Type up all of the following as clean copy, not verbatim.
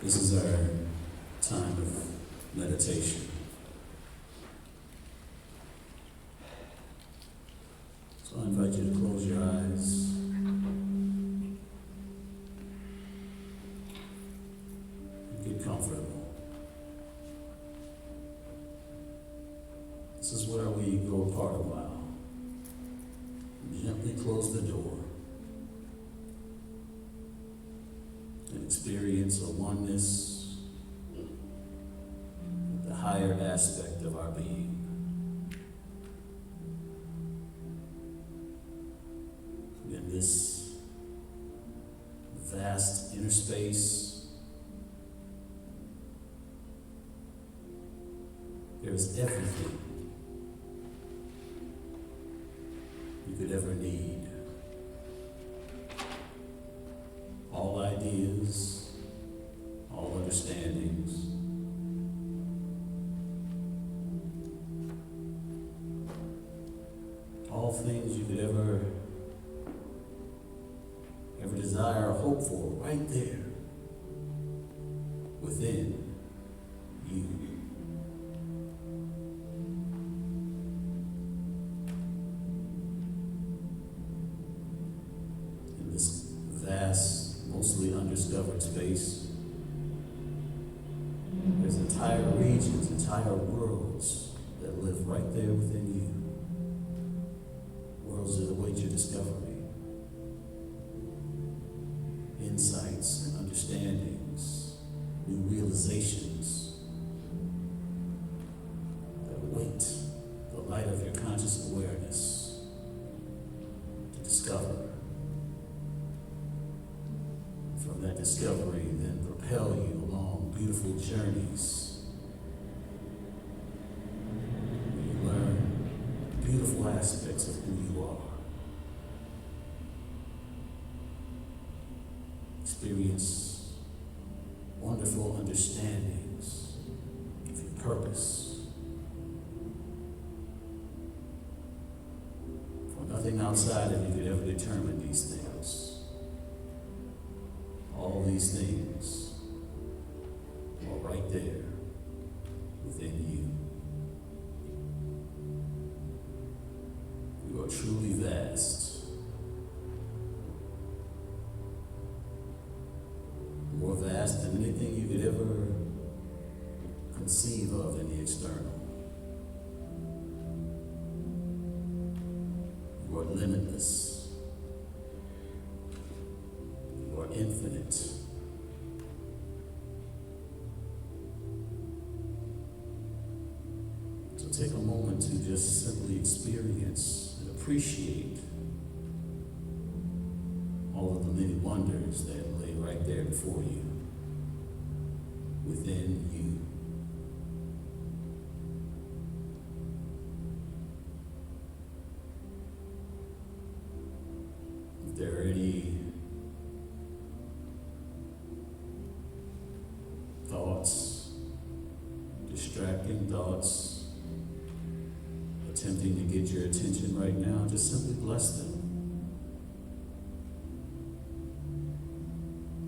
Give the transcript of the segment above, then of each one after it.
This is our time of meditation. So I invite you to close your eyes. And get comfortable. This is where we go apart a while. Gently close the door. And experience a oneness with the higher aspect of our being. In this vast inner space, there is everything you could ever need. All ideas, all understandings, all things you could ever desire or hope for, right there within you. In this vast, mostly undiscovered space, there's entire regions, entire worlds that live right there within you. Worlds that await your discovery. Insights and understandings, new realizations that await the light of your conscious awareness to discover. From that discovery, then propel you along beautiful journeys where you learn beautiful aspects of who you are. Experience wonderful understandings of your purpose. For nothing outside of you could ever determine these things. All these things are right there within you. You are truly vast. More vast than anything you could ever conceive of in the external. You are limitless. You are infinite. So take a moment to just simply experience and appreciate all of the many wonders that lay right there before you, within you. If there are any thoughts, distracting thoughts, attempting to get your attention right now, just simply bless them.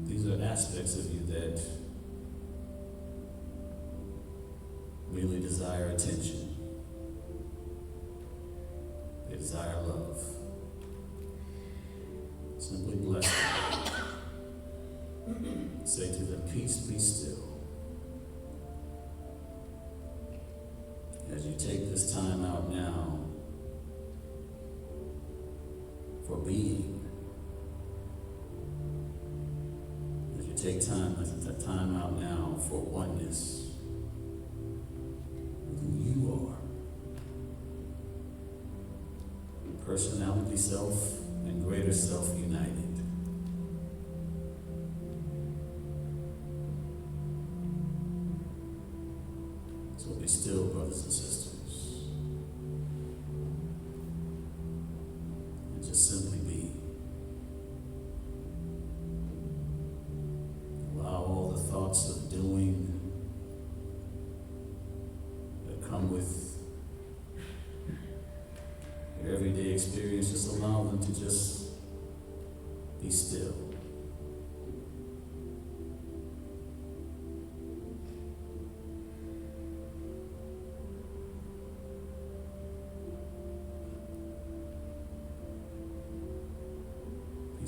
These are aspects of you that really desire attention. They desire love. Simply bless them. Say to them, peace, be still. As you take this time out now for being, take time out now for oneness with who you are. Personality, self, and greater self united. So be still, brothers and sisters. And just simply be. All the thoughts of doing that come with your everyday experience, just allow them to just be still.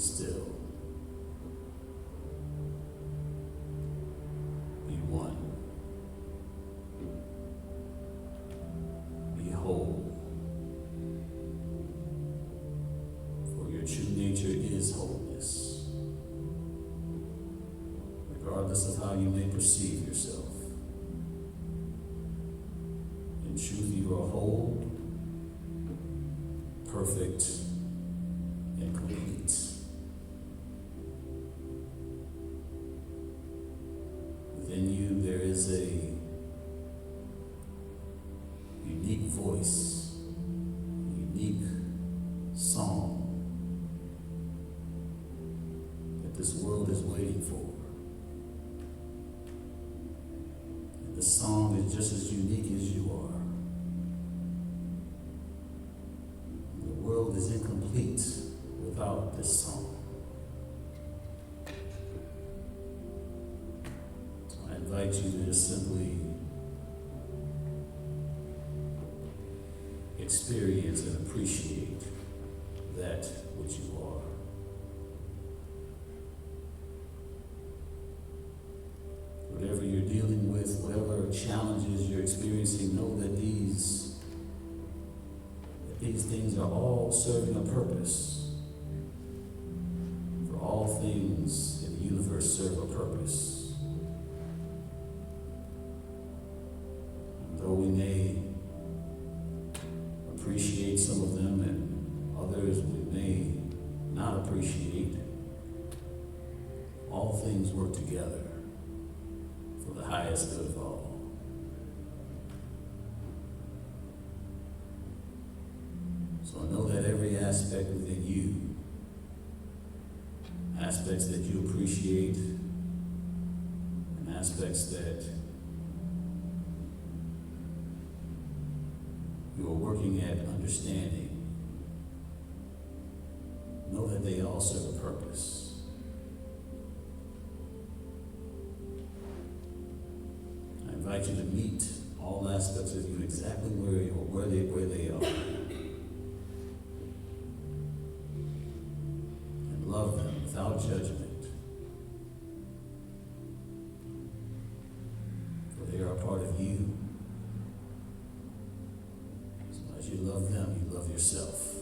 still. Be one. Be whole. For your true nature is wholeness. Regardless of how you may perceive yourself. In truth, you are whole, perfect, and complete. Within you, there is a unique voice, unique song that this world is waiting for. And the song is just as unique as you are. The world is incomplete without this song. So I invite you to just simply experience and appreciate that which you are. Whatever you're dealing with, whatever challenges you're experiencing, know that these things are all serving a purpose. For all things in the universe serve a purpose. And though we may appreciate some of them and others we may not appreciate, all things work together for the highest good of all. So know that every aspect within you, aspects that you appreciate, and aspects that you are working at understanding, know that they all serve a purpose. I invite you to meet all aspects of you exactly where they are. And love them without judgment. For they are a part of you. So as you love them, you love yourself.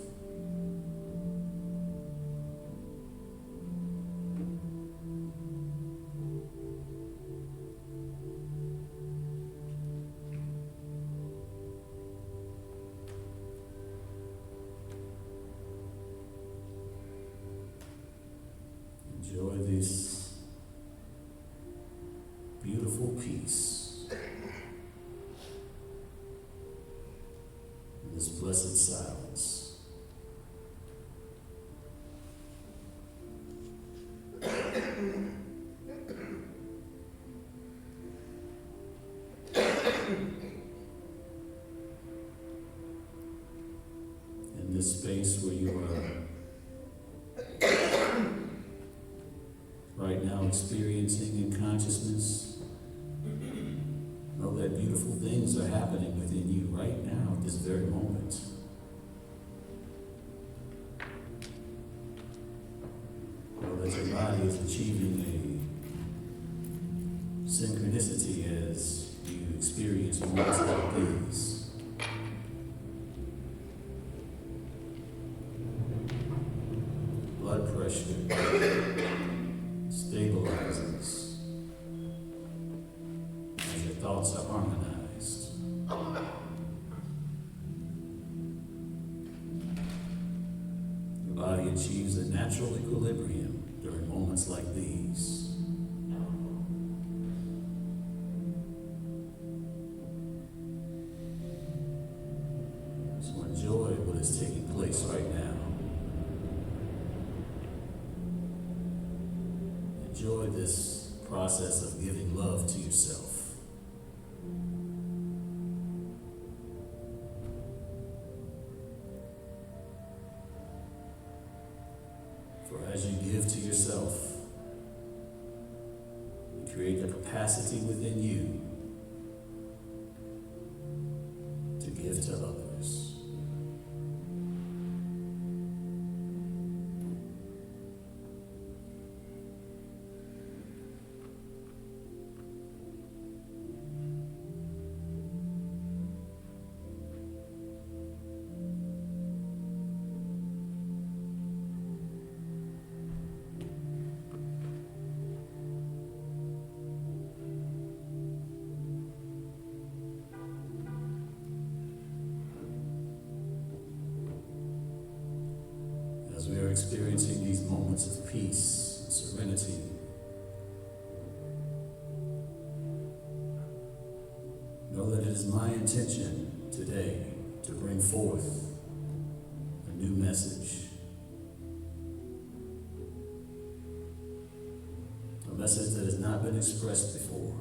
Enjoy this beautiful peace, and this blessed silence. In this space where you are right now experiencing in consciousness, know that beautiful things are happening within you right now at this very moment. Know that your body is achieving a synchronicity as you experience moments like these. Blood pressure stabilizes as your thoughts are harmonized. Your body achieves a natural equilibrium during moments like these. So enjoy what is taking place right now. Enjoy this process of giving love to yourself. For as you give to yourself, you create the capacity within you to give to others. experiencing these moments of peace and serenity, know that it is my intention today to bring forth a new message. A message that has not been expressed before.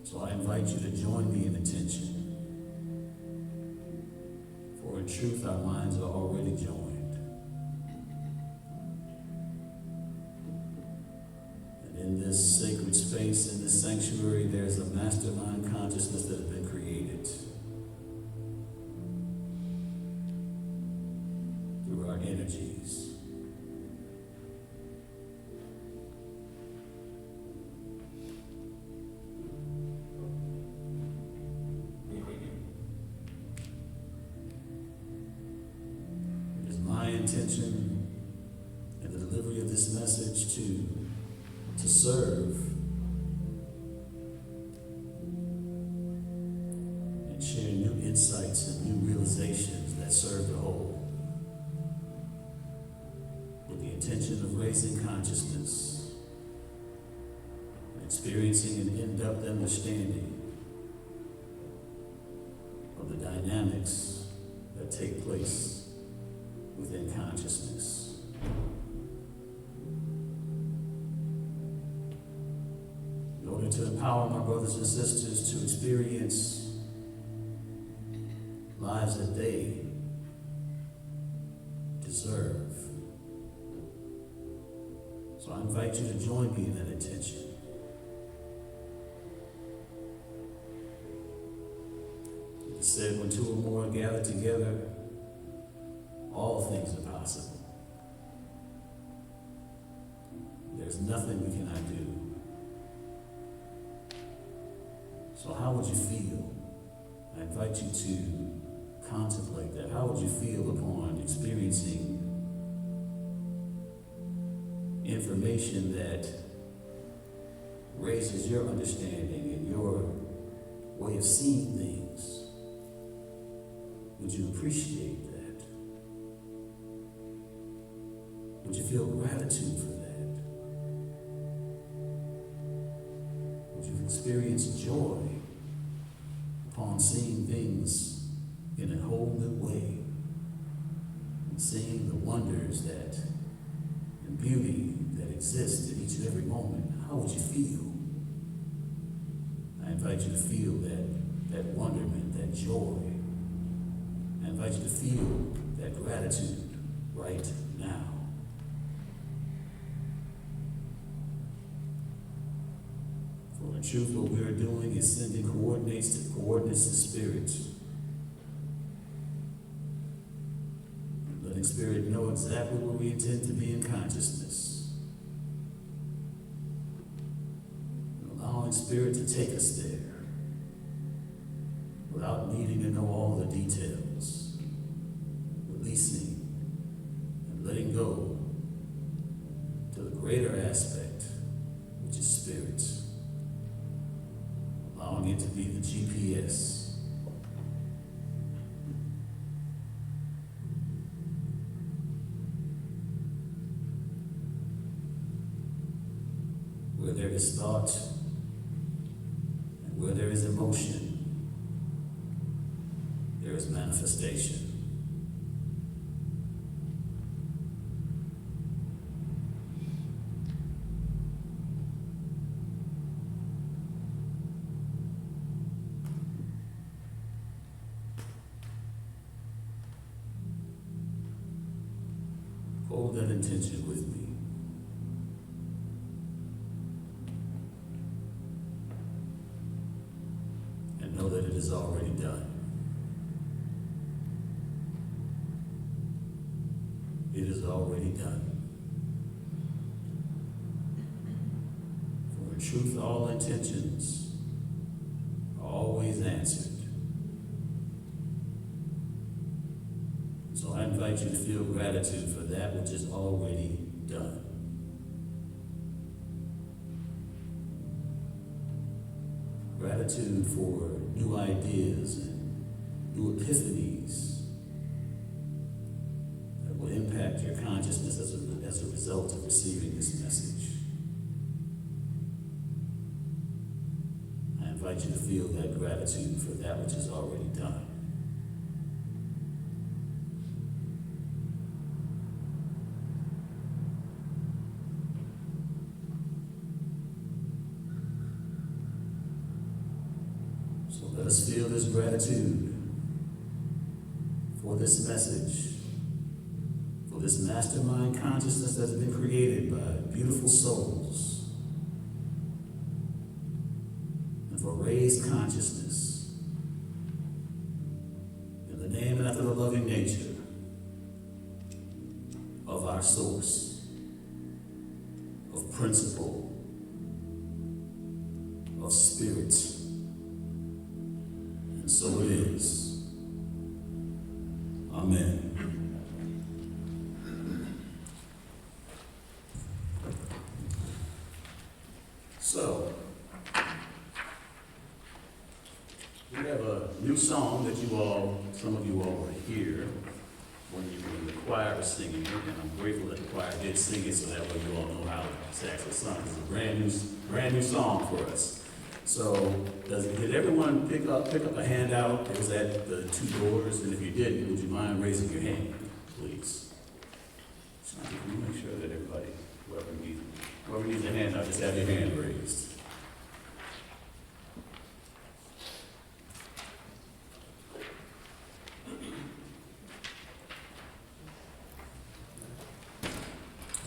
So I invite you to join me in intention. For in truth, our minds are already joined. And in this sacred space, in this sanctuary, there's a mastermind consciousness that has been created through our energies. Intention and the delivery of this message to serve and share new insights and new realizations that serve the whole, with the intention of raising consciousness and experiencing an in-depth understanding of the dynamics that take place within consciousness. In order to empower my brothers and sisters to experience lives that they deserve. So I invite you to join me in that intention. It is said, when two or more are gathered together, all things are possible. There's nothing we cannot do. So how would you feel? I invite you to contemplate that. How would you feel upon experiencing information that raises your understanding and your way of seeing things? Would you appreciate that? Would you feel gratitude for that? Would you experience joy upon seeing things in a whole new way? And seeing the wonders that and beauty that exist in each and every moment? How would you feel? I invite you to feel that wonderment, that joy. I invite you to feel that gratitude right now. For in truth, what we are doing is sending coordinates to spirit. Letting spirit know exactly where we intend to be in consciousness. And allowing spirit to take us there without needing to know all the details. Releasing and letting go to the greater aspect, which is spirit. Allowing it to be the GPS. Where there is thought and where there is emotion, there is manifestation. Hold that intention with me. And know that it is already done. It is already done. For in truth, all intentions are always answered. So I invite you to feel gratitude for that which is already done. Gratitude for new ideas and new epiphanies that will impact your consciousness as a result of receiving this message. I invite you to feel that gratitude for that which is already done. So let us feel this gratitude for this message, for this mastermind consciousness that has been created by beautiful souls, and for raised consciousness in the name and after the loving nature of our source, of principle, of spirit. And so it is. Amen. So, we have a new song that some of you all will hear when the choir was singing it, and I'm grateful that the choir did sing it so that way you all know how it's actually sung. It's a brand new song for us. So, did everyone pick up a handout? It was at the two doors, and if you didn't, would you mind raising your hand, please? So, can you make sure that everybody, whoever needs a handout, just have your hand raised.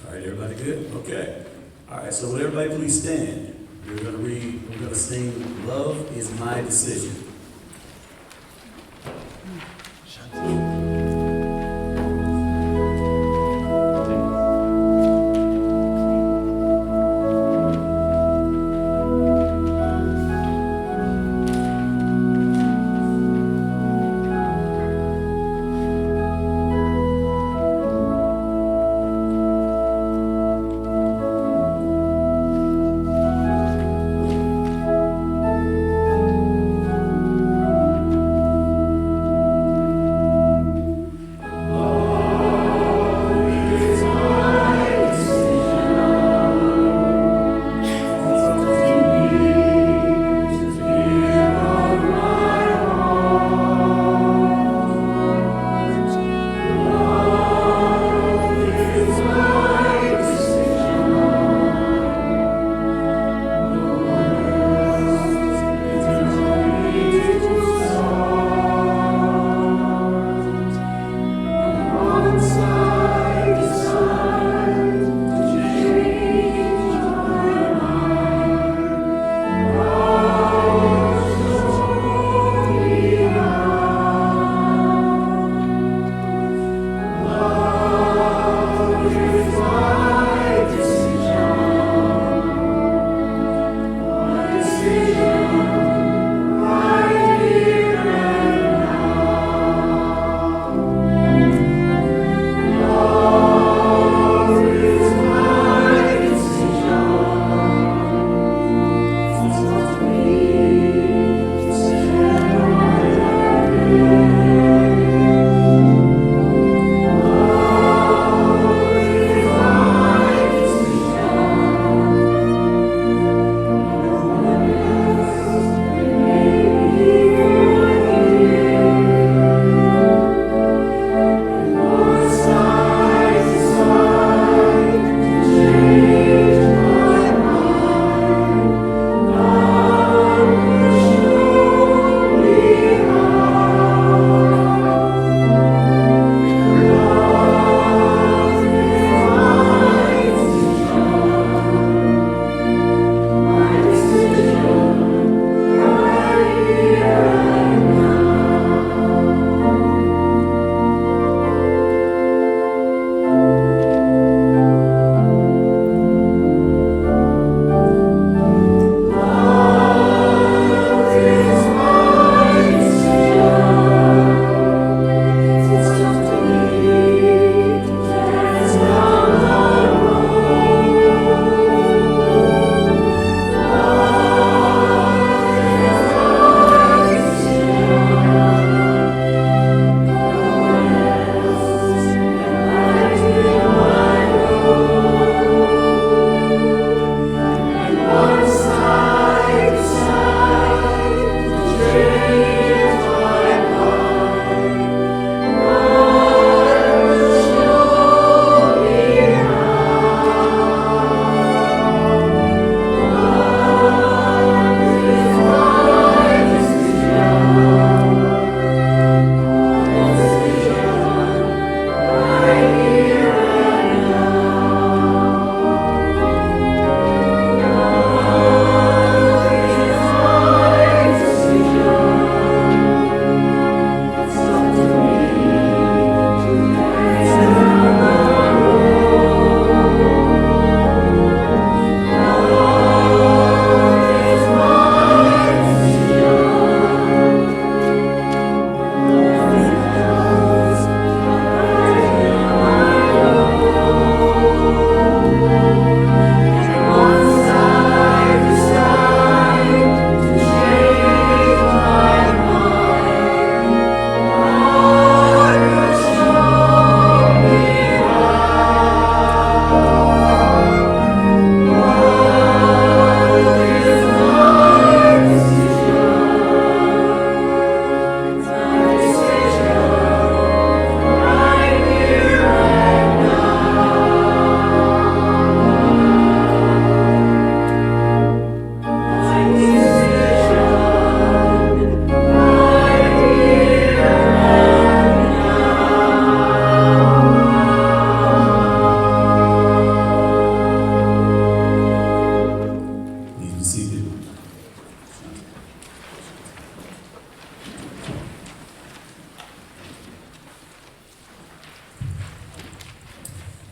All right, everybody good? Okay. All right, so would everybody please stand? We're going to sing Love Is My Decision.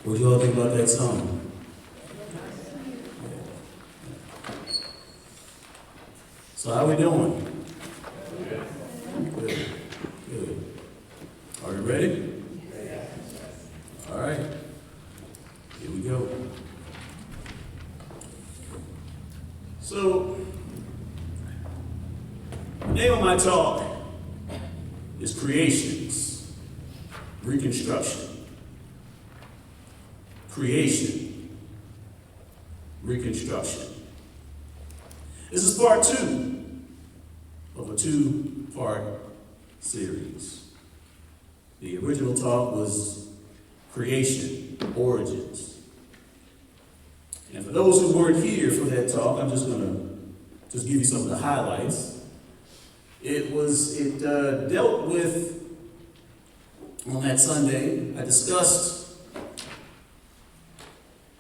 What do you all think about that song? So how we doing? Good. Good. Are you ready? All right. Here we go. So, the name of my talk is Creations, Reconstruction. Creation, Reconstruction. This is part 2 of a 2-part series. The original talk was Creation, Origins. And for those who weren't here for that talk, I'm just going to give you some of the highlights. It dealt with, on that Sunday, I discussed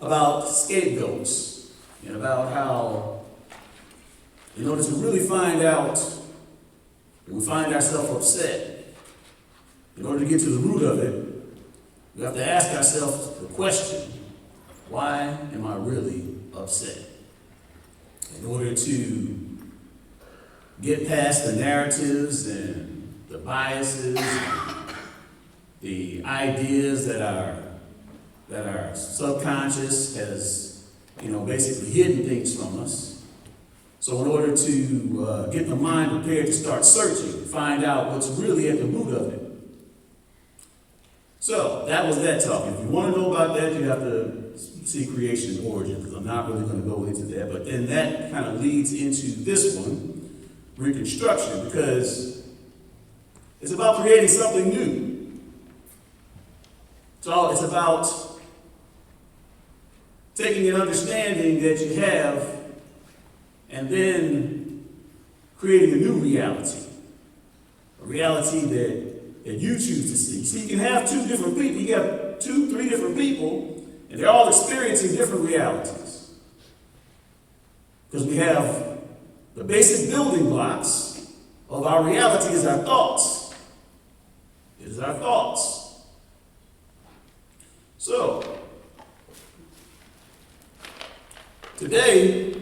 about scapegoats and about how, in order to really find out when we find ourselves upset, in order to get to the root of it, we have to ask ourselves the question, why am I really upset? In order to get past the narratives and the biases, and the ideas that our subconscious has, basically hidden things from us. So in order to get the mind prepared to start searching, find out what's really at the root of it. So that was that talk. If you want to know about that, you have to see Creation and Origin, because I'm not really going to go into that. But then that kind of leads into this one, Reconstruction, because it's about creating something new. So it's about taking an understanding that you have and then creating a new reality. A reality that you choose to see. See, you can have 2 different people. You got 2, 3 different people, and they're all experiencing different realities. Because we have the basic building blocks of our reality is our thoughts. It is our thoughts. So, today,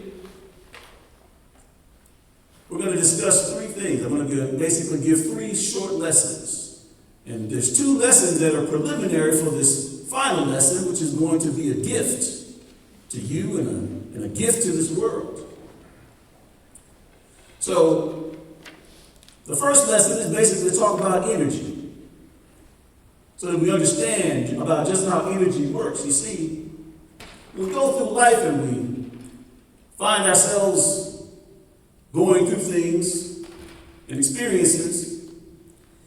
we're going to discuss 3 things. I'm going to basically give 3 short lessons. And there's 2 lessons that are preliminary for this final lesson, which is going to be a gift to you and a gift to this world. So, the first lesson is basically to talk about energy, so that we understand about just how energy works. You see, we go through life and we find ourselves going through things and experiences.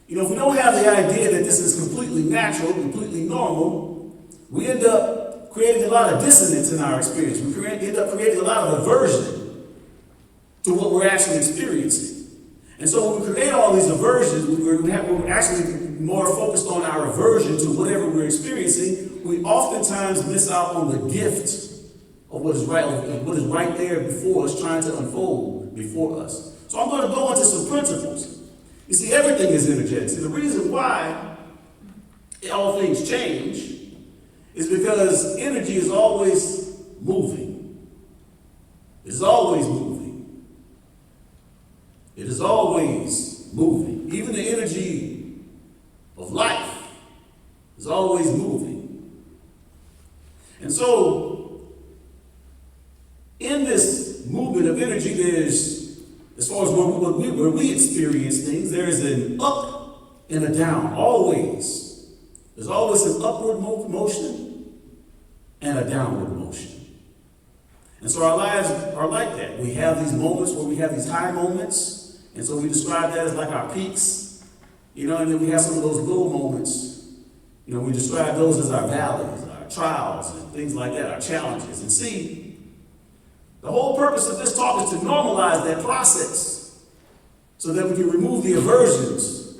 If we don't have the idea that this is completely natural, completely normal, we end up creating a lot of dissonance in our experience. We end up creating a lot of aversion to what we're actually experiencing. And so when we create all these aversions, we're actually more focused on our aversion to whatever we're experiencing. We oftentimes miss out on the gift of what is right there before us, trying to unfold before us. So I'm going to go into some principles. You see, everything is energetic. See, the reason why all things change is because energy is always moving. It is always moving. It is always moving. Even the energy of life is always moving. And so, in this movement of energy, there's, as far as where we experience things, there is an up and a down, always. There's always an upward motion and a downward motion. And so our lives are like that. We have these moments where we have these high moments, and so we describe that as like our peaks, and then we have some of those low moments. We describe those as our valleys, our trials, and things like that, our challenges. And see, the whole purpose of this talk is to normalize that process so that we can remove the aversions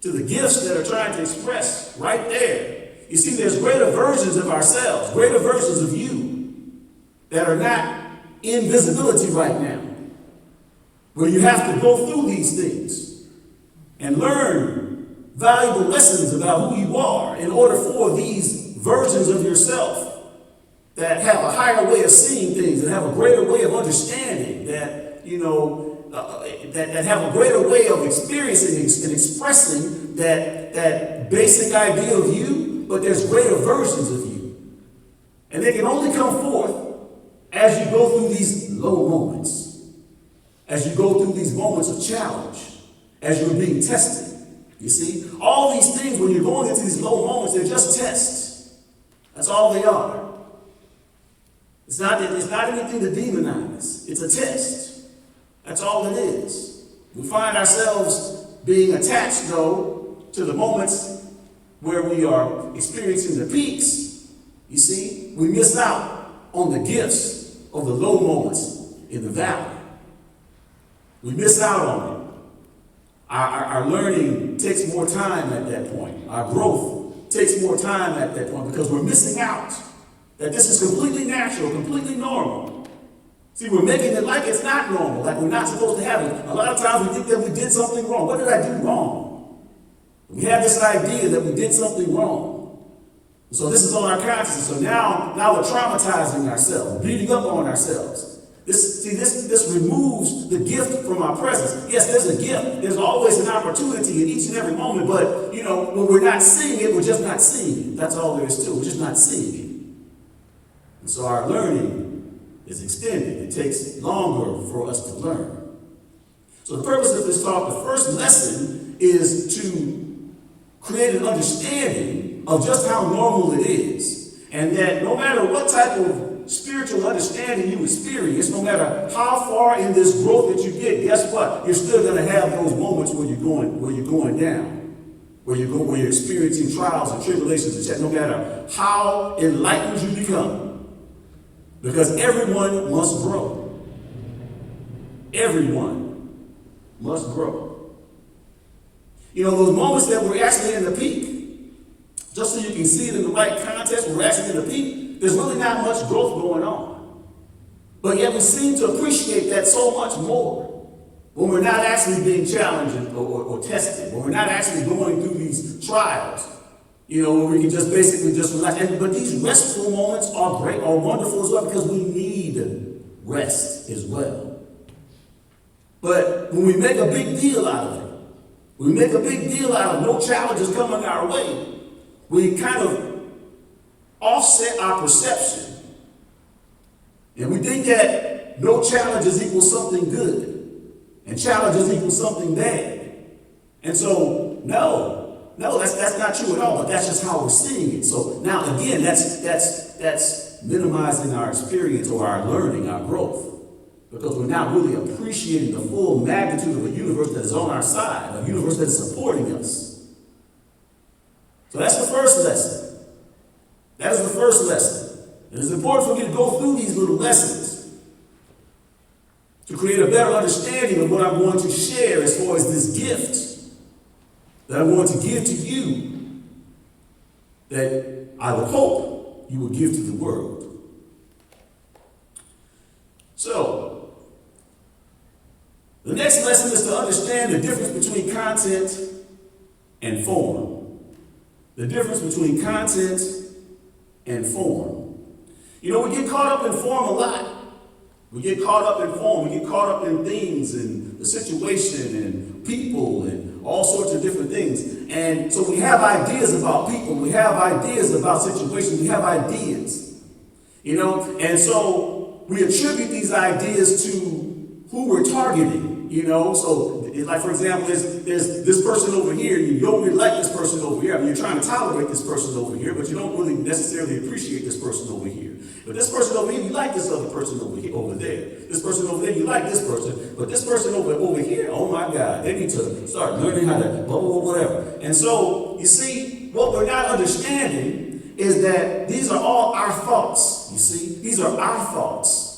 to the gifts that are trying to express right there. You see, there's greater versions of ourselves, greater versions of you that are not in visibility right now, where you have to go through these things and learn valuable lessons about who you are in order for these versions of yourself that have a higher way of seeing things, that have a greater way of understanding, that, that have a greater way of experiencing and expressing that basic idea of you, but there's greater versions of you. And they can only come forth as you go through these low moments, as you go through these moments of challenge, as you're being tested. You see, all these things, when you're going into these low moments, they're just tests. That's all they are. It's not anything to demonize. It's a test. That's all it is. We find ourselves being attached, though, to the moments where we are experiencing the peaks. You see, we miss out on the gifts of the low moments in the valley. We miss out on it. Our learning takes more time at that point. Our growth takes more time at that point because we're missing out. That this is completely natural, completely normal. See, we're making it like it's not normal, like we're not supposed to have it. A lot of times we think that we did something wrong. What did I do wrong? We have this idea that we did something wrong. So this is on our consciousness. So now we're traumatizing ourselves, beating up on ourselves. This removes the gift from our presence. Yes, there's a gift. There's always an opportunity in each and every moment, but when we're not seeing it, we're just not seeing it. That's all there is to it. We're just not seeing it. And so our learning is extended. It takes longer for us to learn. So the purpose of this talk, the first lesson, is to create an understanding of just how normal it is. And that no matter what type of spiritual understanding you experience, no matter how far in this growth that you get, guess what? You're still going to have those moments where you're going down, where you're experiencing trials and tribulations, etc. No matter how enlightened you become. Because everyone must grow. Everyone must grow. Those moments that we're actually in the peak, just so you can see it in the right context, we're actually in the peak, there's really not much growth going on. But yet we seem to appreciate that so much more when we're not actually being challenged or tested, when we're not actually going through these trials. Where we can just basically just relax. But these restful moments are great, are wonderful as well, because we need rest as well. But when we make a big deal out of it, we make a big deal out of no challenges coming our way, we kind of offset our perception. And we think that no challenges equals something good, and challenges equals something bad. And so, no, that's not true at all, but that's just how we're seeing it. So now, again, that's minimizing our experience or our learning, our growth, because we're not really appreciating the full magnitude of a universe that is on our side, a universe that is supporting us. So that's the first lesson. That is the first lesson. It is important for me to go through these little lessons to create a better understanding of what I'm going to share as far as this gift that I want to give to you, that I would hope you will give to the world. So, the next lesson is to understand the difference between content and form. The difference between content and form. We get caught up in form a lot. We get caught up in form. We get caught up in things and the situation and people and all sorts of different things. And so we have ideas about people. We have ideas about situations. We have ideas. And so we attribute these ideas to who we're targeting. So like, for example, there's this person over here, and you don't really like this person over here. I mean, you're trying to tolerate this person over here, but you don't really necessarily appreciate this person over here. But this person over here, you like this other person over there. This person over there, you like this person. But this person over here, oh my God, they need to start learning how to blah, blah, blah, whatever. And so, you see, what we're not understanding is that these are all our thoughts, you see. These are our thoughts.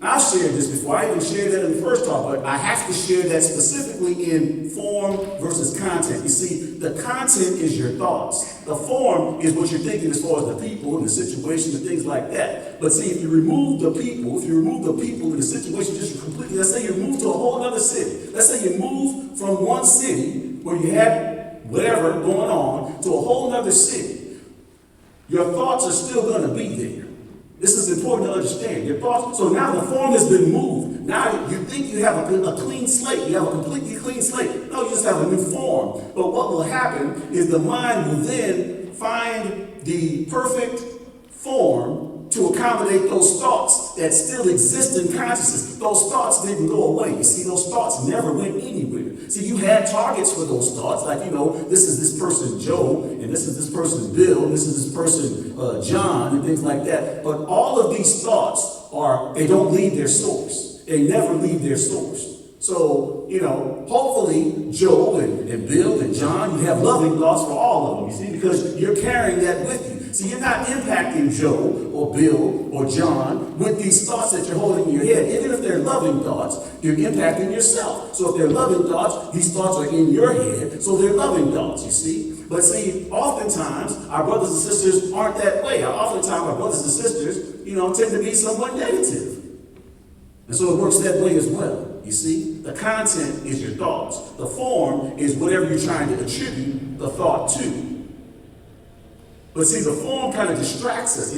Now, I've shared this before. I even shared that in the first talk, but I have to share that specifically in form versus content. You see, the content is your thoughts. The form is what you're thinking as far as the people and the situation and things like that. But see, if you remove the people in the situation, just completely, let's say you move to a whole other city. Let's say you move from one city where you had whatever going on to a whole other city. your thoughts are still going to be there. This is important to understand. Your thoughts, so now the form has been moved. Now you think you have a clean slate. You have a completely clean slate. No, you just have a new form. But what will happen is the mind will then find the perfect form to accommodate those thoughts that still exist in consciousness. Those thoughts didn't go away. You see, those thoughts never went anywhere. See, you had targets for those thoughts, like, this is this person Joe, and this is this person Bill, and this is this person John, and things like that. But all of these thoughts they don't leave their source. They never leave their source. So, hopefully Joe and Bill and John, you have loving thoughts for all of them, you see, because you're carrying that with you. See, you're not impacting Joe or Bill or John with these thoughts that you're holding in your head. Even if they're loving thoughts, you're impacting yourself. So if they're loving thoughts, these thoughts are in your head, so they're loving thoughts, you see. But see, oftentimes, our brothers and sisters aren't that way. Oftentimes, our brothers and sisters, tend to be somewhat negative. And so it works that way as well, you see. The content is your thoughts. The form is whatever you're trying to attribute the thought to. But see, the form kind of distracts us.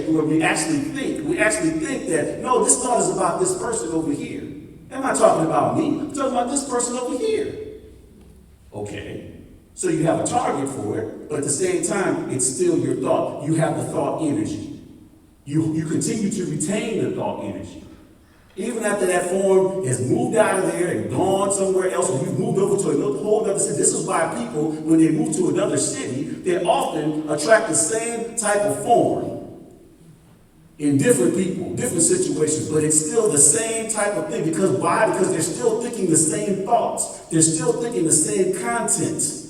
When we actually think that, no, this thought is about this person over here. I'm not talking about me. I'm talking about this person over here. Okay. So you have a target for it, but at the same time, it's still your thought. You have the thought energy. You continue to retain the thought energy. Even after that form has moved out of there and gone somewhere else, or you've moved over to a whole other city. This is why people, when they move to another city, they often attract the same type of form in different people, different situations, but it's still the same type of thing. Because why? Because they're still thinking the same thoughts. They're still thinking the same content.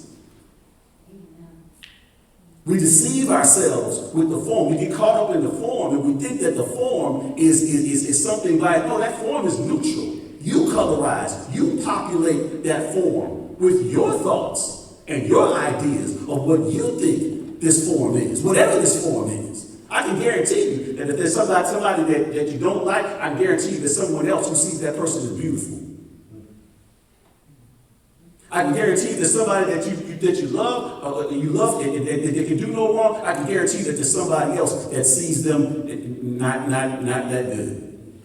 We deceive ourselves with the form. We get caught up in the form, and we think that the form is something like, no, that form is neutral. You colorize, you populate that form with your thoughts and your ideas of what you think this form is, whatever this form is. I can guarantee you that if there's somebody that you don't like, I can guarantee you there's someone else who sees that person as beautiful. I can guarantee there's somebody that you love, and they can do no wrong. I can guarantee that there's somebody else that sees them not that good.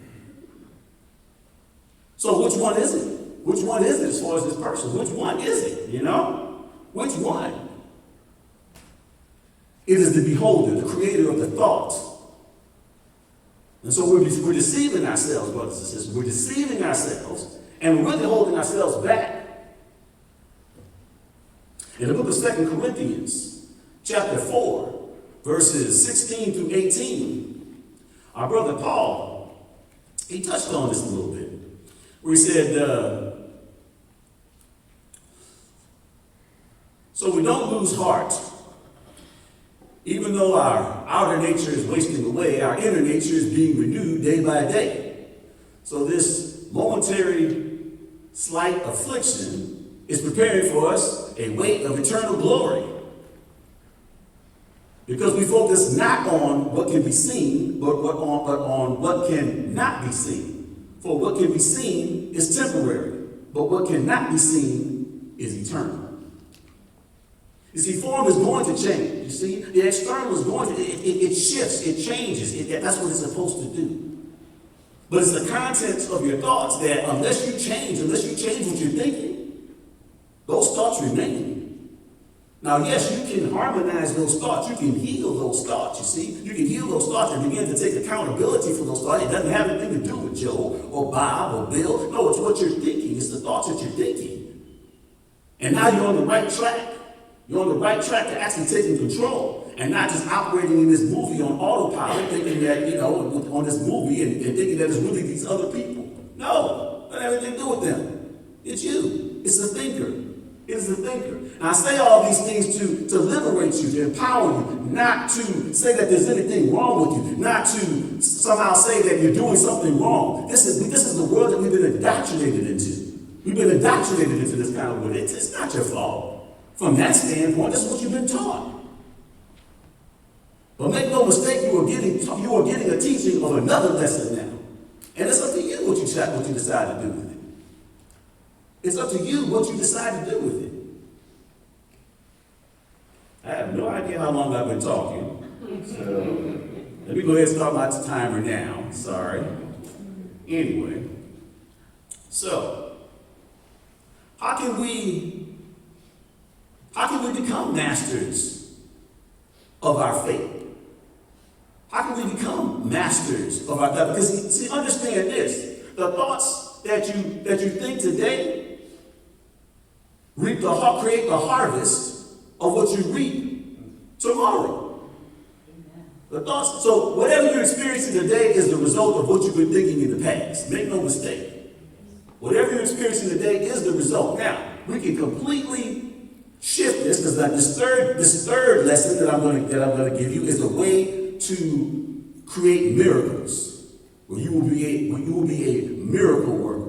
So which one is it? Which one is it as far as this person? Which one is it? Which one? It is the beholder, the creator of the thought. And so we're deceiving ourselves, brothers and sisters. We're deceiving ourselves, and we're really holding ourselves back. In the book of 2 Corinthians, chapter 4, verses 16 through 18, our brother Paul, he touched on this a little bit, where he said, so we don't lose heart. Even though our outer nature is wasting away, our inner nature is being renewed day by day. So this momentary slight affliction is preparing for us a weight of eternal glory. Because we focus not on what can be seen, but on what cannot be seen. For what can be seen is temporary, but what cannot be seen is eternal. You see, form is going to change. You see, the external is going to, it shifts, it changes. That's what it's supposed to do. But it's the contents of your thoughts that unless you change what you're thinking, those thoughts remain. Now, yes, you can harmonize those thoughts. You can heal those thoughts, you see. You can heal those thoughts and begin to take accountability for those thoughts. It doesn't have anything to do with Joe or Bob or Bill. No, it's what you're thinking. It's the thoughts that you're thinking. And now you're on the right track. You're on the right track to actually taking control and not just operating in this movie on autopilot, thinking that, on this movie and thinking that it's really these other people. No, it doesn't have anything to do with them. It's you. It's the thinker. It is the thinker. And I say all these things to liberate you, to empower you, not to say that there's anything wrong with you, not to somehow say that you're doing something wrong. This is the world that we've been indoctrinated into. We've been indoctrinated into this kind of world. It's not your fault. From that standpoint, that's what you've been taught. But make no mistake, you are getting a teaching of another lesson now. And it's up to you what you decide to do with it. It's up to you what you decide to do with it. I have no idea how long I've been talking. So, let me go ahead and start my timer now. Sorry. Anyway, so how can we become masters of our faith? How can we become masters of our God? Because see, understand this: the thoughts that you think today create the harvest of what you reap tomorrow. The thoughts, so whatever you're experiencing today is the result of what you've been thinking in the past. Make no mistake. Whatever you're experiencing today is the result. Now, we can completely shift this, because this third lesson that I'm going to give you is a way to create miracles, where you will be a miracle worker.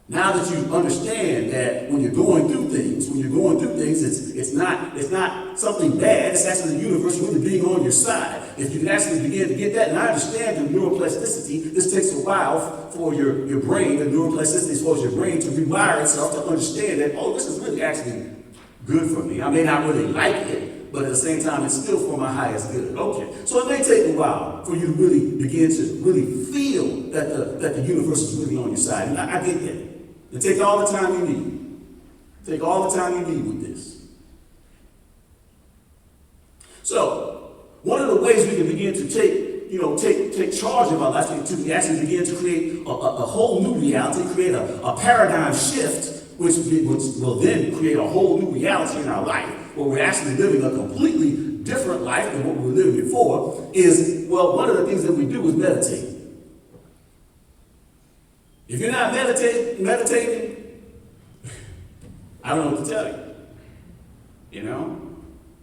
Now that you understand that when you're going through things, it's not something bad. It's actually the universe really being on your side. If you can actually begin to get that, and I understand the neuroplasticity, this takes a while for your brain, the neuroplasticity is for your brain to rewire itself to understand that, oh, this is really actually good for me. I may not really like it, but at the same time, it's still for my highest good. Okay, so it may take a while for you to really begin to really feel that the universe is really on your side. And I get that. And take all the time you need. Take all the time you need with this. So, one of the ways we can begin to take charge of our life, to actually begin to create a whole new reality, create a paradigm shift, which will then create a whole new reality in our life, where we're actually living a completely different life than what we were living before, is, well, one of the things that we do is meditate. If you're not meditating, I don't know what to tell you. You know?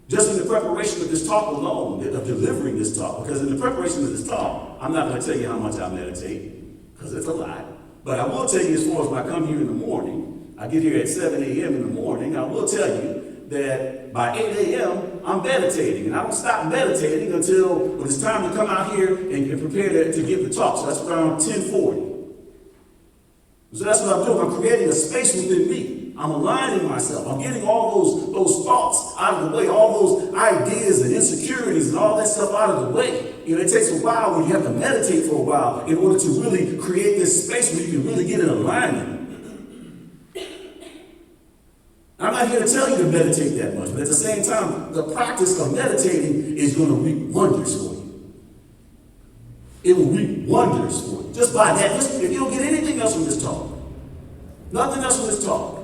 Just in the preparation of this talk alone, of delivering this talk, because in the preparation of this talk, I'm not going to tell you how much I meditate, because it's a lot. But I will tell you, as far as when I come here in the morning, I get here at 7 a.m. in the morning, I will tell you that by 8 a.m., I'm meditating. And I don't stop meditating until when it's time to come out here and prepare to give the talk. So that's around 10:40. So that's what I'm doing. I'm creating a space within me. I'm aligning myself. I'm getting all those thoughts out of the way, all those ideas and insecurities and all that stuff out of the way. You know, it takes a while when you have to meditate for a while in order to really create this space where you can really get in alignment. I'm not here to tell you to meditate that much, but at the same time, the practice of meditating is going to reap wonders for you. It will reap wonders for you. Just by that, if you don't get anything else from this talk, nothing else from this talk,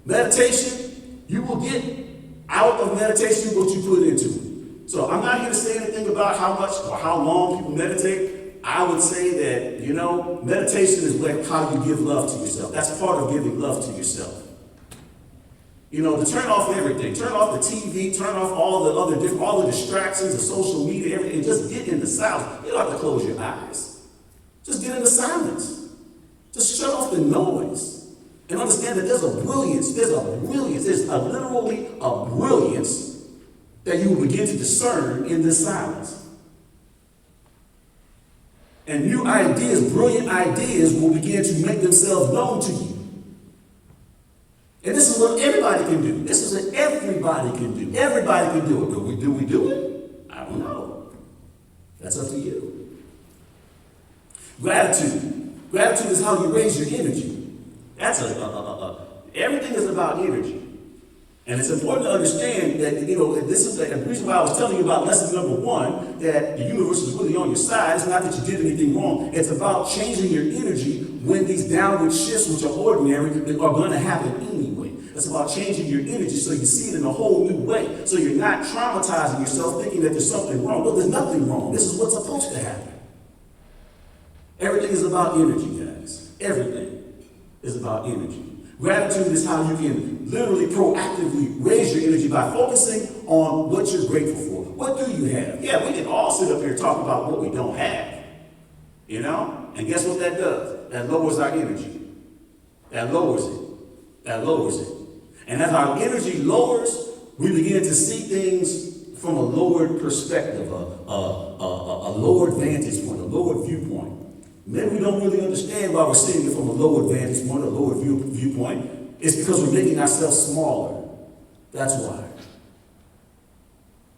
meditation, you will get out of meditation what you put into it. So I'm not here to say anything about how much or how long people meditate. I would say that, meditation is how you give love to yourself. That's part of giving love to yourself. To turn off everything, turn off the TV, turn off all the distractions, the social media, everything, and just get into silence. You don't have to close your eyes. Just get into silence. Just shut off the noise. And understand that there's literally a brilliance that you will begin to discern in this silence. And new ideas, brilliant ideas will begin to make themselves known to you. And this is what everybody can do. This is what everybody can do. Everybody can do it. Do we do it? I don't know. That's up to you. Gratitude. Gratitude is how you raise your energy. That's everything is about energy. And it's important to understand that, this is the reason why I was telling you about lesson number 1, that the universe is really on your side. It's not that you did anything wrong. It's about changing your energy when these downward shifts, which are ordinary, are going to happen anyway. It's about changing your energy so you see it in a whole new way. So you're not traumatizing yourself thinking that there's something wrong. Well, there's nothing wrong. This is what's supposed to happen. Everything is about energy, guys. Everything is about energy. Gratitude is how you can literally proactively raise your energy by focusing on what you're grateful for. What do you have? Yeah, we can all sit up here and talk about what we don't have. And guess what that does? That lowers our energy. That lowers it. And as our energy lowers, we begin to see things from a lowered perspective, a lowered vantage point, a lowered viewpoint. Maybe we don't really understand why we're seeing it from a lower vantage point, a lower viewpoint. It's because we're making ourselves smaller. That's why.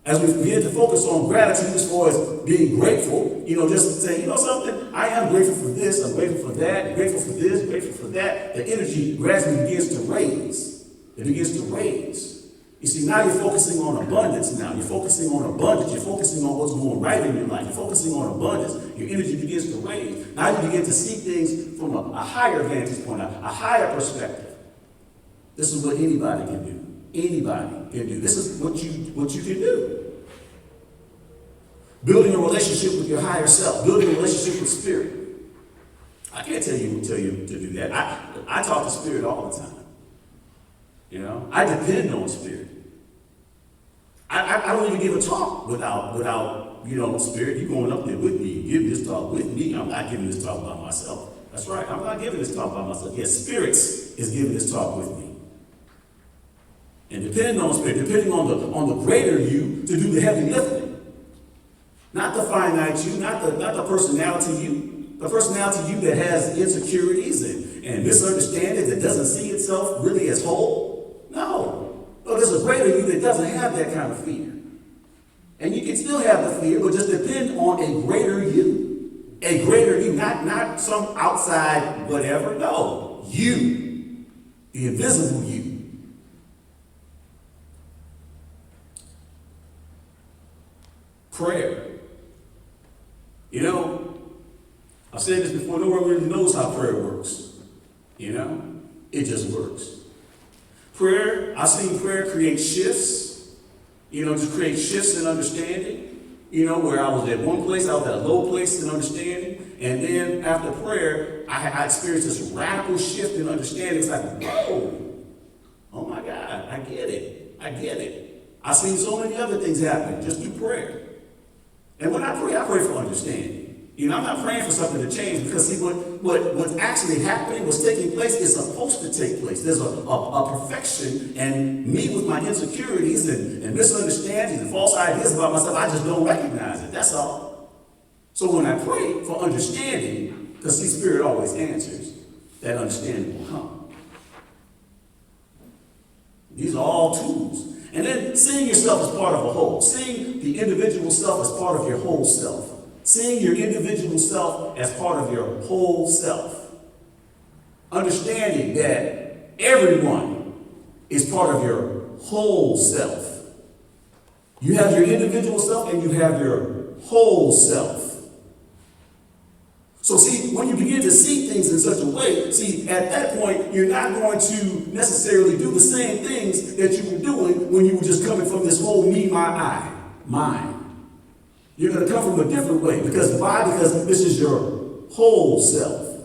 As we begin to focus on gratitude as far as being grateful, just saying, something, I am grateful for this, I'm grateful for that, grateful for this, grateful for that. The energy gradually begins to raise. It begins to raise. You see, now you're focusing on abundance now. You're focusing on abundance. You're focusing on what's going right in your life. You're focusing on abundance. Your energy begins to raise. Now you begin to see things from a higher vantage point, a higher perspective. This is what anybody can do. Anybody can do. This is what you can do. Building a relationship with your higher self. Building a relationship with spirit. I can't tell you to do that. I talk to spirit all the time. I depend on spirit. I don't even give a talk without spirit. You going up there with me, giving this talk with me. I'm not giving this talk by myself. That's right. I'm not giving this talk by myself. Yes, spirits is giving this talk with me. And depending on spirit, depending on the greater you to do the heavy lifting. Not the finite you, not the personality you. The personality you that has insecurities and misunderstandings, that doesn't see itself really as whole. No, there's a greater you that doesn't have that kind of fear. And you can still have the fear, but just depend on a greater you. A greater you, not some outside whatever. No, you. The invisible you. Prayer. I've said this before, no one really knows how prayer works. It just works. Prayer, I've seen prayer create shifts, just create shifts in understanding, where I was at one place, I was at a low place in understanding, and then after prayer, I experienced this radical shift in understanding. It's like, whoa, oh my God, I get it. I've seen so many other things happen just through prayer. And when I pray for understanding. I'm not praying for something to change because see what's actually happening, what's taking place is supposed to take place. There's a perfection, and me with my insecurities and misunderstandings and false ideas about myself, I just don't recognize it. That's all. So when I pray for understanding, because see, Spirit always answers, that understanding will come. These are all tools. And then seeing yourself as part of a whole, seeing the individual self as part of your whole self. Seeing your individual self as part of your whole self. Understanding that everyone is part of your whole self. You have your individual self and you have your whole self. So see, when you begin to see things in such a way, see, at that point, you're not going to necessarily do the same things that you were doing when you were just coming from this whole me, my, I, mine. You're going to come from a different way. Because why? Because this is your whole self.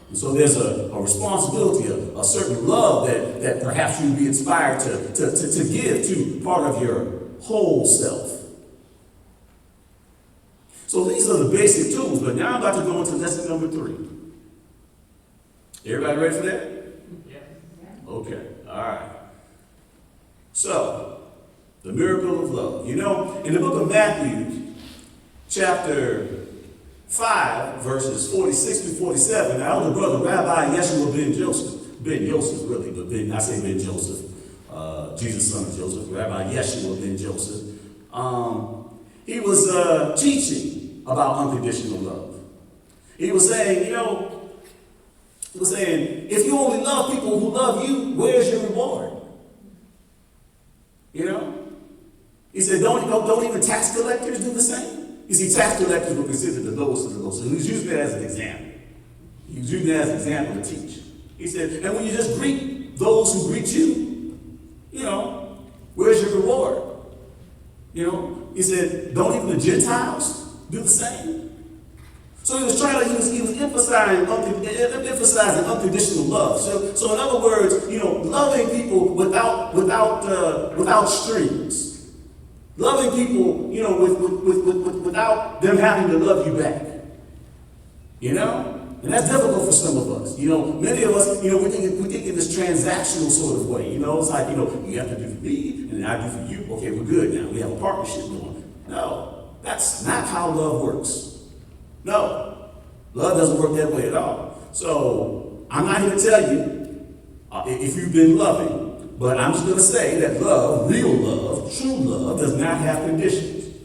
And so there's a responsibility, a certain love that perhaps you'd be inspired to give to part of your whole self. So these are the basic tools, but now I'm about to go into lesson number 3. Everybody ready for that? Yeah. Okay, all right. So, the miracle of love. In the book of Matthew, chapter 5, verses 46 through 47, our elder brother, Rabbi Yeshua ben Yosef really, but I say Ben Joseph, Jesus' son of Joseph, Rabbi Yeshua ben Joseph, he was teaching about unconditional love. He was saying, if you only love people who love you, where's your reward? He said, don't even tax collectors do the same? You see, tax collectors were considered the lowest of the low. So he was using that as an example. He was using that as an example to teach. He said, and when you just greet those who greet you, where's your reward? He said, don't even the Gentiles do the same? So he was emphasizing unconditional love. So in other words, loving people without strings. Loving people, without them having to love you back. And that's difficult for some of us. Many of us, we think in this transactional sort of way. It's like, you have to do for me, and I do for you. Okay, we're good now. We have a partnership going. No, that's not how love works. No, love doesn't work that way at all. So I'm not here to tell you if you've been loving, But I'm just going to say that love, real love, true love, does not have conditions.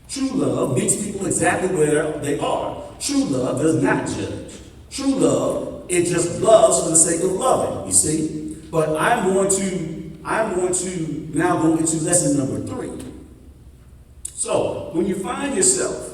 True love meets people exactly where they are. True love does not judge. True love, it just loves for the sake of loving, you see? But I'm going to now go into lesson number 3. So, when you find yourself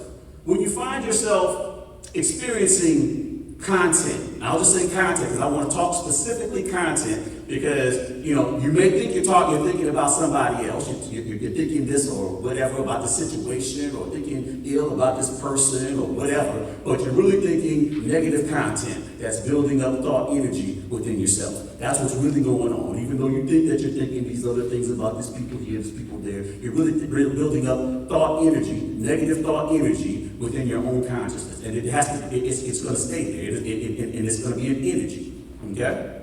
experiencing content, and I'll just say content because I want to talk specifically content, because you may think you're thinking about somebody else, you're thinking this or whatever about the situation, or thinking ill about this person or whatever, but you're really thinking negative content that's building up thought energy within yourself. That's what's really going on. Even though you think that you're thinking these other things about this people here, this people there, you're really building up thought energy, negative thought energy within your own consciousness. And it's going to stay there, and it's going to be an energy, okay?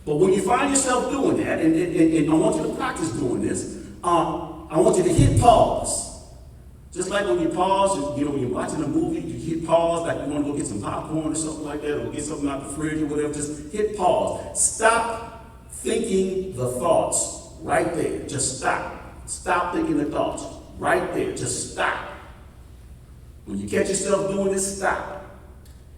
But when you find yourself doing that, and I want you to practice doing this, I want you to hit pause. Just like when you pause, when you're watching a movie, you hit pause, like you want to go get some popcorn or something like that, or get something out the fridge or whatever, just hit pause. Stop thinking the thoughts right there. Just stop. Stop thinking the thoughts right there. Just stop. When you catch yourself doing this, stop.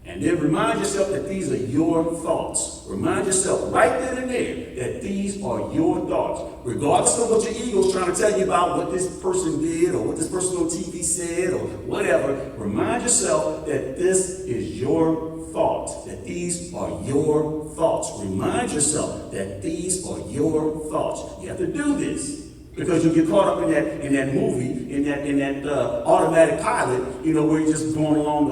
And then remind yourself that these are your thoughts. Remind yourself right then and there that these are your thoughts. Regardless of what your ego's trying to tell you about what this person did or what this person on TV said or whatever, remind yourself that this is your thoughts, that these are your thoughts. Remind yourself that these are your thoughts. You have to do this. Because you get caught up in that movie, in that automatic pilot, where you're just going along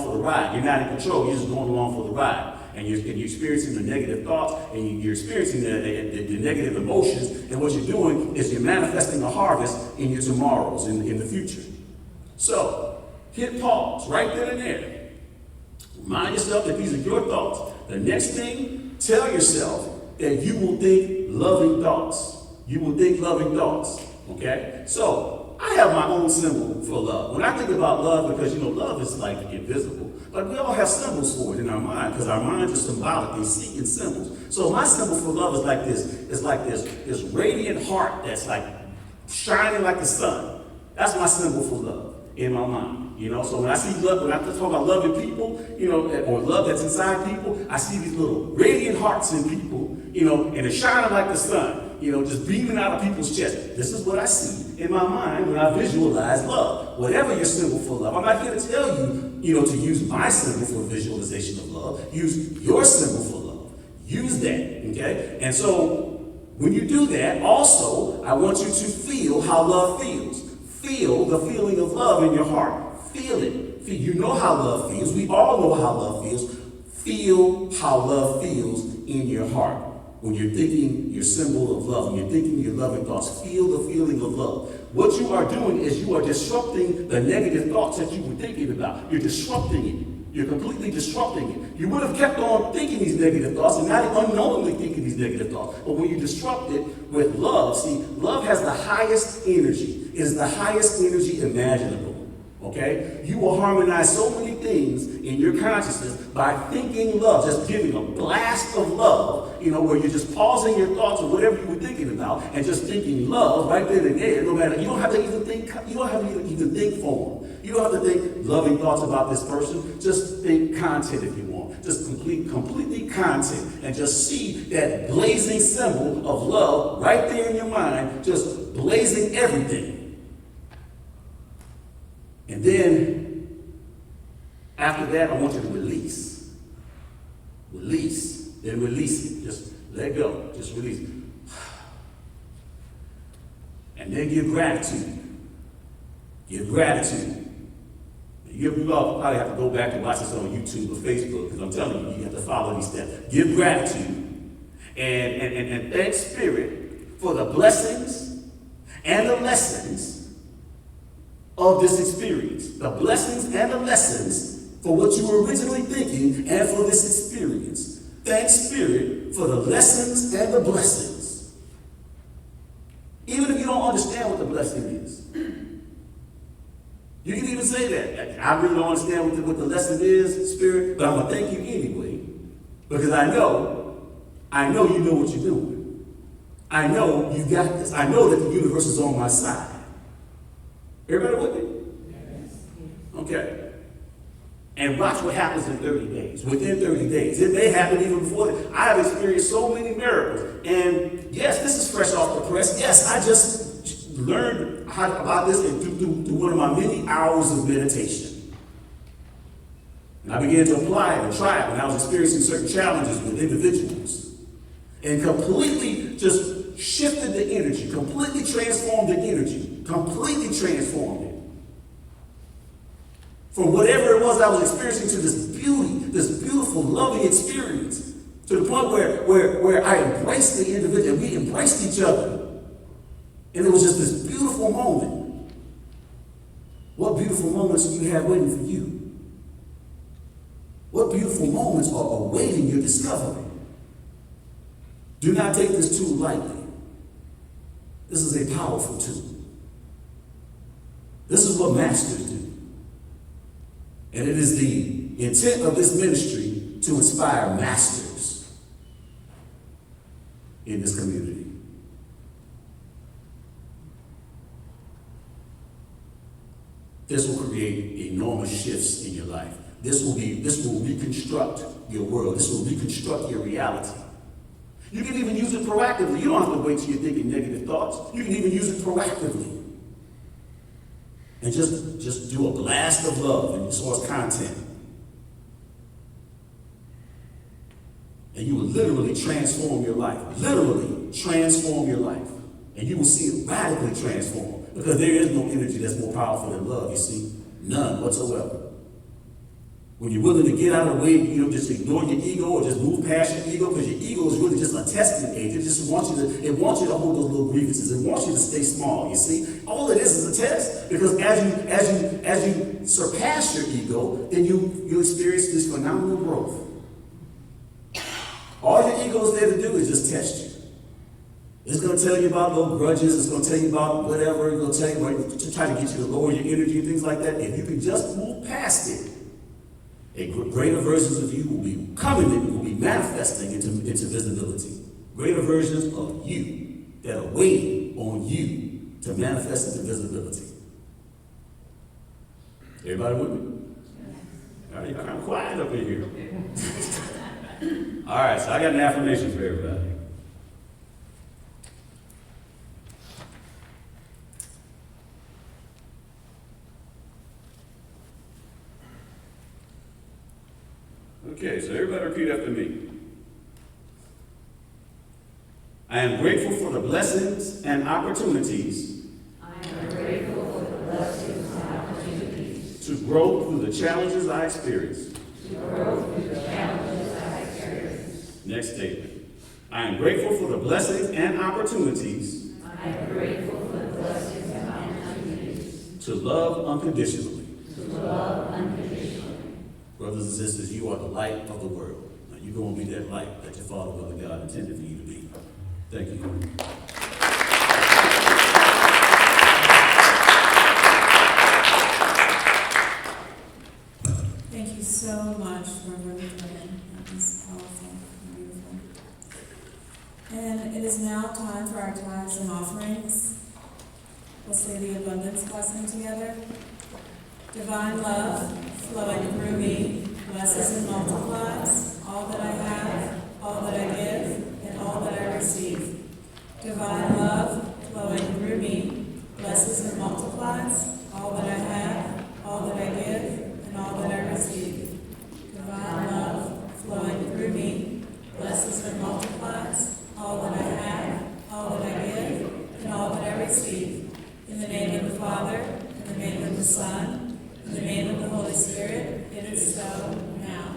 for the ride. You're not in control. You're just going along for the ride, and you're experiencing the negative thoughts, and you're experiencing the negative emotions. And what you're doing is you're manifesting a harvest in your tomorrows, in the future. So hit pause right then and there. Remind yourself that these are your thoughts. The next thing, tell yourself that you will think loving thoughts. You will think loving thoughts, okay? So, I have my own symbol for love. When I think about love, because, love is like invisible, but we all have symbols for it in our mind, because our minds are symbolic, they see in symbols. So my symbol for love is like this. It's like this radiant heart that's like shining like the sun. That's my symbol for love in my mind. So when I see love, when I talk about loving people, or love that's inside people, I see these little radiant hearts in people, and it's shining like the sun. Just beaming out of people's chest. This is what I see in my mind when I visualize love. Whatever your symbol for love. I'm not here to tell you, to use my symbol for visualization of love. Use your symbol for love. Use that, okay? And so, when you do that, also, I want you to feel how love feels. Feel the feeling of love in your heart. Feel it. You know how love feels. We all know how love feels. Feel how love feels in your heart. When you're thinking your symbol of love, when you're thinking your loving thoughts, feel the feeling of love. What you are doing is you are disrupting the negative thoughts that you were thinking about. You're disrupting it. You're completely disrupting it. You would have kept on thinking these negative thoughts and not unknowingly thinking these negative thoughts. But when you disrupt it with love, see, love has the highest energy. It is the highest energy imaginable. Okay? You will harmonize so many things in your consciousness by thinking love, just giving a blast of love, where you're just pausing your thoughts or whatever you were thinking about and just thinking love right then and there. No matter, you don't have to even think for them. You don't have to think loving thoughts about this person. Just think content if you want. Just completely content, and just see that blazing symbol of love right there in your mind, just blazing everything. And then, after that, I want you to release. Release. Then release it. Just let go. Just release it. And then give gratitude. Give gratitude. You all probably have to go back and watch this on YouTube or Facebook, because I'm telling you, you have to follow these steps. Give gratitude. And thank Spirit for the blessings and the lessons of this experience. The blessings and the lessons for what you were originally thinking and for this experience. Thank Spirit for the lessons and the blessings. Even if you don't understand what the blessing is. You can even say that. I really don't understand what the lesson is, Spirit, but I'm going to thank you anyway. Because I know you know what you're doing. I know you got this. I know that the universe is on my side. Everybody with me? Okay. And watch what happens in 30 days. Within 30 days. It may happen even before that. I have experienced so many miracles. And yes, this is fresh off the press. Yes, I just learned about this through one of my many hours of meditation. And I began to apply it and try it when I was experiencing certain challenges with individuals. And completely just shifted the energy, completely transformed the energy, completely transformed it. From whatever it was I was experiencing to this beauty, this beautiful, loving experience, to the point where I embraced the individual, and we embraced each other. And it was just this beautiful moment. What beautiful moments do you have waiting for you? What beautiful moments are awaiting your discovery? Do not take this tool lightly. This is a powerful tool. This is what masters do. And it is the intent of this ministry to inspire masters in this community. This will create enormous shifts in your life. This will reconstruct your world. This will reconstruct your reality. You can even use it proactively. You don't have to wait till you're thinking negative thoughts. You can even use it proactively. And just do a blast of love in your source content. And you will literally transform your life. Literally transform your life. And you will see it radically transform. Because there is no energy that's more powerful than love, you see. None whatsoever. When you're willing to get out of the way, just ignore your ego or just move past your ego, because your ego is really just a testing agent. It just wants you to hold those little grievances. It wants you to stay small, you see. All it is a test, because as you surpass your ego, then you experience this phenomenal growth. All your ego is there to do is just test you. It's going to tell you about little grudges. It's going to tell you about whatever. It's going to tell you to try to get you to lower your energy and things like that. If you can just move past it, greater versions of you will be coming, will be manifesting into visibility. Greater versions of you that are waiting on you to manifest into visibility. Everybody with me? All right, you're kind of quiet up in here. All right, so I got an affirmation for everybody. Okay, so everybody repeat after me. I am grateful for the blessings and opportunities. I am grateful for the blessings and opportunities. To grow through the challenges I experience. To grow through the challenges I experience. Next statement. I am grateful for the blessings and opportunities. I am grateful for the blessings and opportunities. To love unconditionally. To love unconditionally. Brothers and sisters, you are the light of the world. Now you go and be that light that your Father, Mother, God intended for you to be. Thank you. Thank you so much, Reverend Stephen. That was powerful and beautiful. And it is now time for our tithes and offerings. We'll say the abundance blessing together. Divine love flowing through me blesses and multiplies all that I have, all that I give, and all that I receive. Divine love flowing through me blesses and multiplies all that I have, all that I give, and all that I receive. Divine love flowing through me blesses and multiplies all that I have, all that I give, and all that I receive. In the name of the Father, in the name of the Son, in the name of the Holy Spirit, it is so now.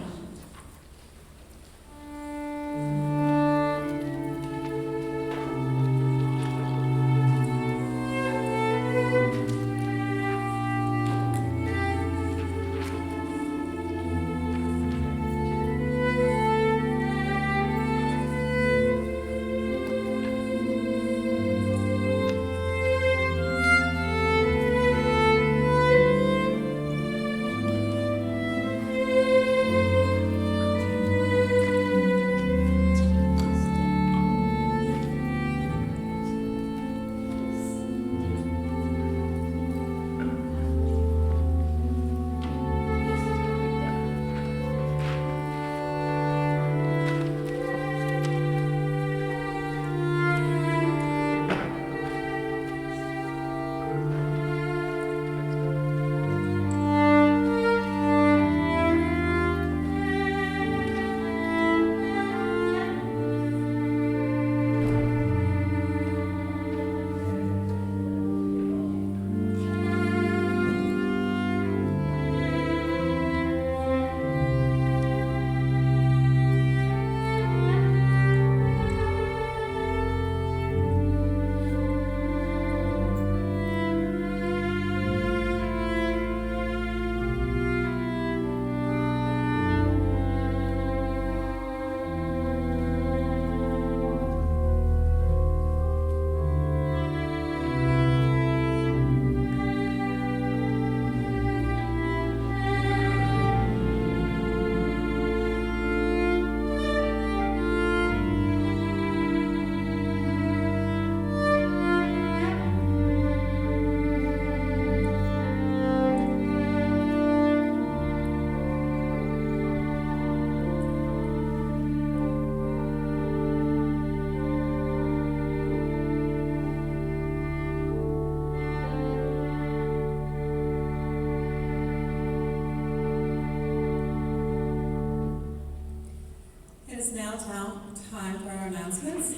It is now time for our announcements.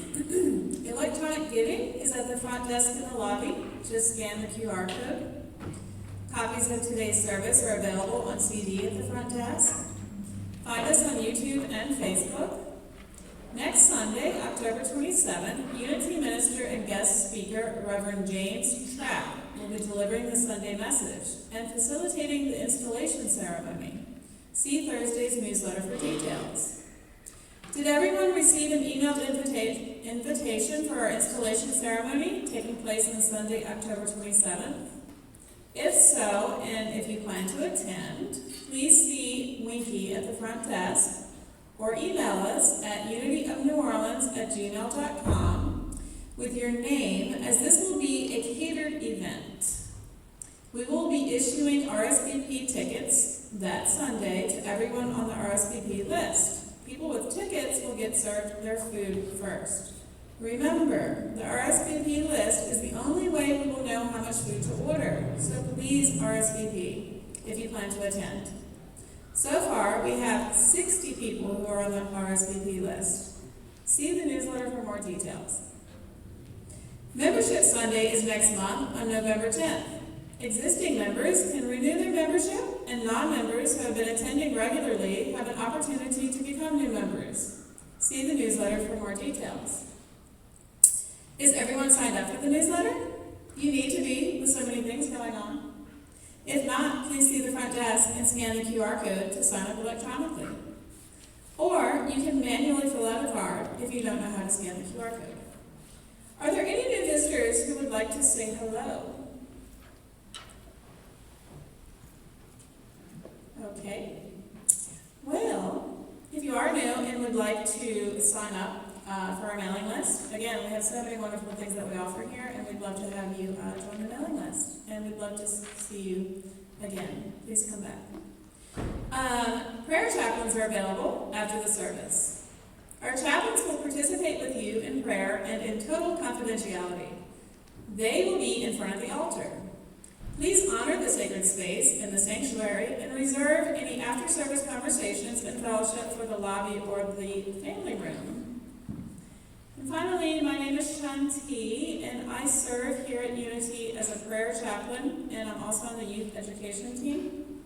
Electronic giving is at the front desk in the lobby. Just scan the QR code. Copies of today's service are available on CD at the front desk. Find us on YouTube and Facebook. Next Sunday, October 27th, Unity Minister and guest speaker Reverend James Trapp will be delivering the Sunday message and facilitating the installation ceremony. See Thursday's newsletter for details. Did everyone receive an emailed invitation for our installation ceremony taking place on Sunday, October 27th? If so, and if you plan to attend, please see Winky at the front desk or email us at unityofneworleans@gmail.com with your name, as this will be a catered event. We will be issuing RSVP tickets that Sunday to everyone on the RSVP list. People with tickets will get served their food first. Remember, the RSVP list is the only way we will know how much food to order, so please RSVP if you plan to attend. So far, we have 60 people who are on the RSVP list. See the newsletter for more details. Membership Sunday is next month on November 10th. Existing members can renew their membership, and non-members who have been attending regularly have an opportunity to become new members. See the newsletter for more details. Is everyone signed up for the newsletter? You need to be, with so many things going on. If not, please see the front desk and scan the QR code to sign up electronically. Or you can manually fill out a card if you don't know how to scan the QR code. Are there any new visitors who would like to say hello? Okay. Well, if you are new and would like to sign up for our mailing list, again, we have so many wonderful things that we offer here, and we'd love to have you join the mailing list. And we'd love to see you again. Please come back. Prayer chaplains are available after the service. Our chaplains will participate with you in prayer and in total confidentiality. They will be in front of the altar. Please honor the sacred space in the sanctuary and reserve any after-service conversations and fellowship for the lobby or the family room. And finally, my name is Shanti, and I serve here at Unity as a prayer chaplain, and I'm also on the youth education team.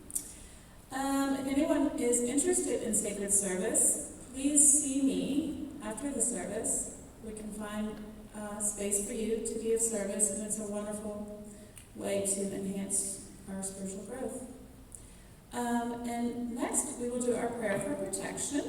If anyone is interested in sacred service, please see me after the service. We can find space for you to be of service, and it's a wonderful way to enhance our spiritual growth. And next, we will do our prayer for protection.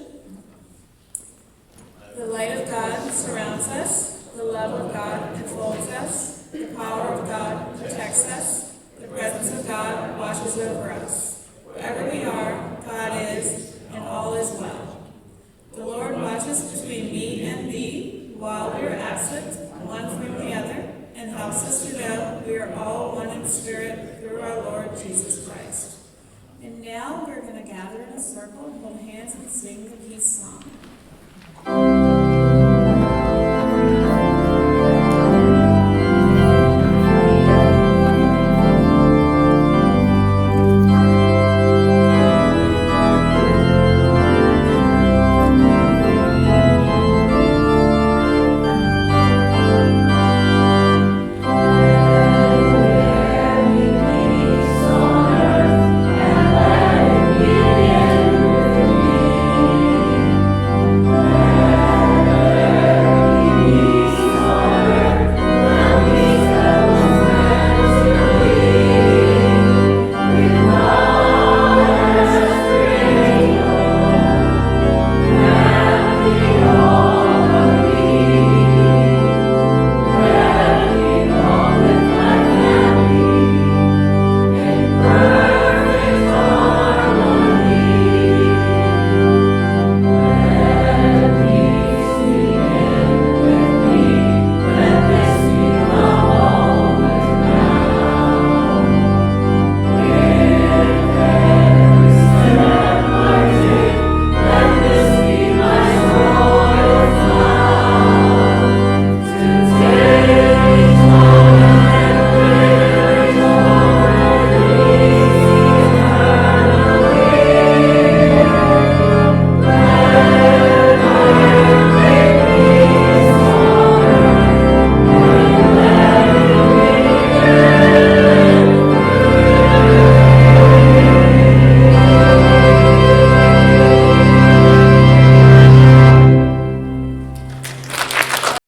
The light of God surrounds us. The love of God enfolds us. The power of God protects us. The presence of God watches over us. Wherever we are, God is, and all is well. The Lord watches between me and thee while we are absent, one from the other, and helps us to know we are all one in spirit through our Lord Jesus Christ. And now we're going to gather in a circle and hold hands and sing the peace song.